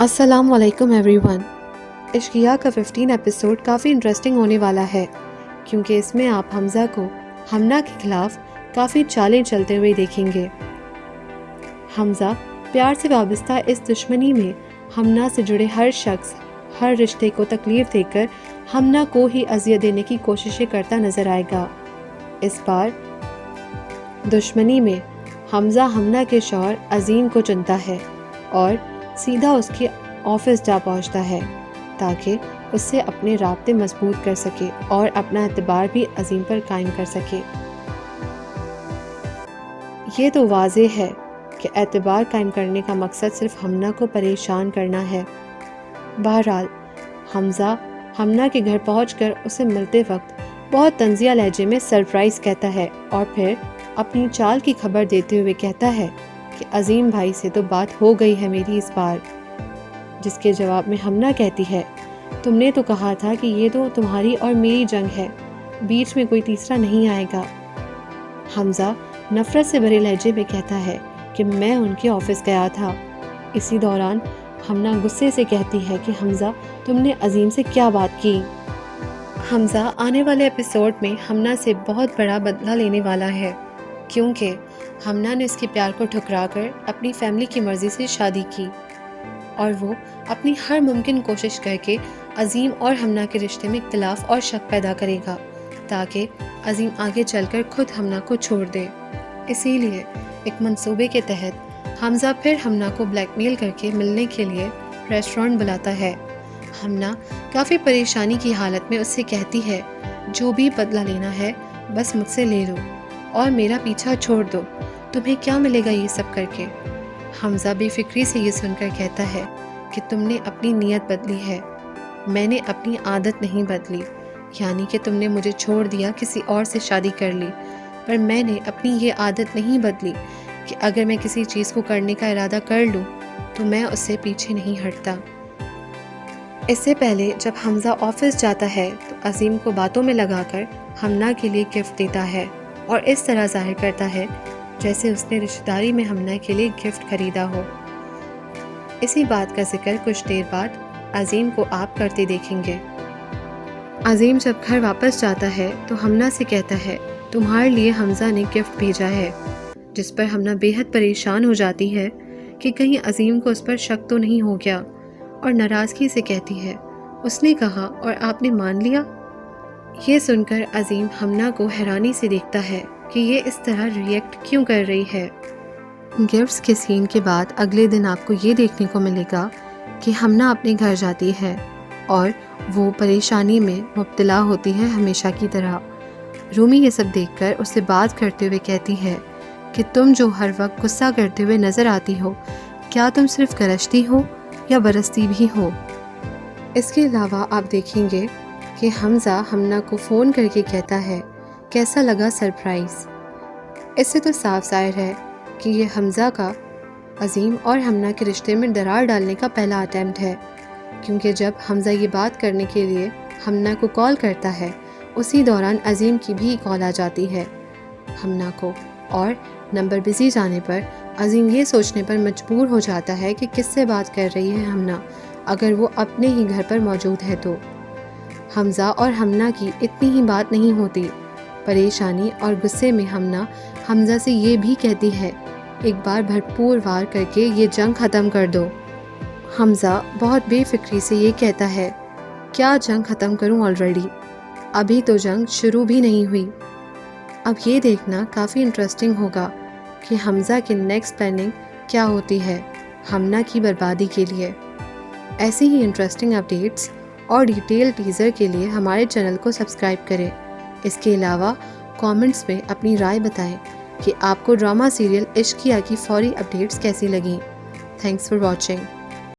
السلام علیکم every one. عشقیہ کا 15 ایپیسوڈ کافی انٹرسٹنگ ہونے والا ہے کیونکہ اس میں آپ حمزہ کو ہمنا کے خلاف کافی چالیں چلتے ہوئے دیکھیں گے۔ حمزہ پیار سے وابستہ اس دشمنی میں ہمنا سے جڑے ہر شخص ہر رشتے کو تکلیف دے کر ہمنا کو ہی اذیت دینے کی کوششیں کرتا نظر آئے گا۔ اس بار دشمنی میں حمزہ ہمنا کے شوہر عظیم کو چنتا ہے اور سیدھا اس کے آفس جا پہنچتا ہے تاکہ اس سے اپنے رابطے مضبوط کر سکے اور اپنا اعتبار بھی عظیم پر قائم کر سکے۔ یہ تو واضح ہے کہ اعتبار قائم کرنے کا مقصد صرف ہمنا کو پریشان کرنا ہے۔ بہرحال حمزہ ہمنا کے گھر پہنچ کر اسے ملتے وقت بہت طنزیہ لہجے میں سرپرائز کہتا ہے اور پھر اپنی چال کی خبر دیتے ہوئے کہتا ہے کہ عظیم بھائی سے تو بات ہو گئی ہے میری اس بار، جس کے جواب میں ہمنا کہتی ہے تم نے تو کہا تھا کہ یہ تو تمہاری اور میری جنگ ہے، بیچ میں کوئی تیسرا نہیں آئے گا۔ حمزہ نفرت سے بھرے لہجے میں کہتا ہے کہ میں ان کے آفس گیا تھا۔ اسی دوران ہمنا غصے سے کہتی ہے کہ حمزہ تم نے عظیم سے کیا بات کی؟ حمزہ آنے والے ایپیسوڈ میں ہمنا سے بہت بڑا بدلہ لینے والا ہے کیونکہ ہمنا نے اس کے پیار کو ٹھکرا کر اپنی فیملی کی مرضی سے شادی کی اور وہ اپنی ہر ممکن کوشش کر کے عظیم اور ہمنا کے رشتے میں اختلاف اور شک پیدا کرے گا تاکہ عظیم آگے چل کر خود ہمنا کو چھوڑ دے۔ اسی لیے ایک منصوبے کے تحت حمزہ پھر ہمنا کو بلیک میل کر کے ملنے کے لیے ریسٹورنٹ بلاتا ہے۔ ہمنا کافی پریشانی کی حالت میں اس سے کہتی ہے جو بھی بدلہ لینا ہے بس مجھ سے لے لو اور میرا پیچھا چھوڑ دو، تمہیں کیا ملے گا یہ سب کر کے؟ حمزہ بے فکری سے یہ سن کر کہتا ہے کہ تم نے اپنی نیت بدلی ہے، میں نے اپنی عادت نہیں بدلی، یعنی کہ تم نے مجھے چھوڑ دیا، کسی اور سے شادی کر لی، پر میں نے اپنی یہ عادت نہیں بدلی کہ اگر میں کسی چیز کو کرنے کا ارادہ کر لوں تو میں اس سے پیچھے نہیں ہٹتا۔ اس سے پہلے جب حمزہ آفس جاتا ہے تو عظیم کو باتوں میں لگا کر ہمنا کے لیے گفٹ دیتا ہے اور اس طرح ظاہر کرتا ہے جیسے اس نے رشتہ داری میں ہمنا کے لیے گفٹ خریدا ہو۔ اسی بات کا ذکر کچھ دیر بعد عظیم کو آپ کرتے دیکھیں گے۔ عظیم جب گھر واپس جاتا ہے تو ہمنا سے کہتا ہے تمہارے لیے حمزہ نے گفٹ بھیجا ہے، جس پر ہمنا بے حد پریشان ہو جاتی ہے کہ کہیں عظیم کو اس پر شک تو نہیں ہو گیا اور ناراضگی سے کہتی ہے اس نے کہا اور آپ نے مان لیا؟ یہ سن کر عظیم ہمنا کو حیرانی سے دیکھتا ہے کہ یہ اس طرح ریئیکٹ کیوں کر رہی ہے۔ گفٹس کے سین کے بعد اگلے دن آپ کو یہ دیکھنے کو ملے گا کہ ہمنا اپنے گھر جاتی ہے اور وہ پریشانی میں مبتلا ہوتی ہے ہمیشہ کی طرح۔ رومی یہ سب دیکھ کر اس سے بات کرتے ہوئے کہتی ہے کہ تم جو ہر وقت غصہ کرتے ہوئے نظر آتی ہو، کیا تم صرف گرجتی ہو یا برستی بھی ہو؟ اس کے علاوہ آپ دیکھیں گے کہ حمزہ ہمنا کو فون کر کے کہتا ہے کیسا لگا سرپرائز؟ اس سے تو صاف ظاہر ہے کہ یہ حمزہ کا عظیم اور ہمنا کے رشتے میں درار ڈالنے کا پہلا اٹیمپٹ ہے، کیونکہ جب حمزہ یہ بات کرنے کے لیے ہمنا کو کال کرتا ہے اسی دوران عظیم کی بھی کال آ جاتی ہے ہمنا کو، اور نمبر بزی جانے پر عظیم یہ سوچنے پر مجبور ہو جاتا ہے کہ کس سے بات کر رہی ہے ہمنا اگر وہ اپنے ہی گھر پر موجود ہے تو۔ حمزہ اور ہمنا کی اتنی ہی بات نہیں ہوتی، پریشانی اور غصے میں ہمنا حمزہ سے یہ بھی کہتی ہے ایک بار بھرپور وار کر کے یہ جنگ ختم کر دو۔ حمزہ بہت بے فکری سے یہ کہتا ہے کیا جنگ ختم کروں آلریڈی، ابھی تو جنگ شروع بھی نہیں ہوئی۔ اب یہ دیکھنا کافی انٹرسٹنگ ہوگا کہ حمزہ کی نیکسٹ پلاننگ کیا ہوتی ہے ہمنا کی بربادی کے لیے۔ ایسی ہی انٹرسٹنگ اپڈیٹس اور ڈیٹیل ٹیزر کے لیے ہمارے چینل کو سبسکرائب کریں۔ اس کے علاوہ کامنٹس میں اپنی رائے بتائیں کہ آپ کو ڈرامہ سیریل عشقیہ کی فوری اپڈیٹس کیسی لگیں۔ Thanks for watching.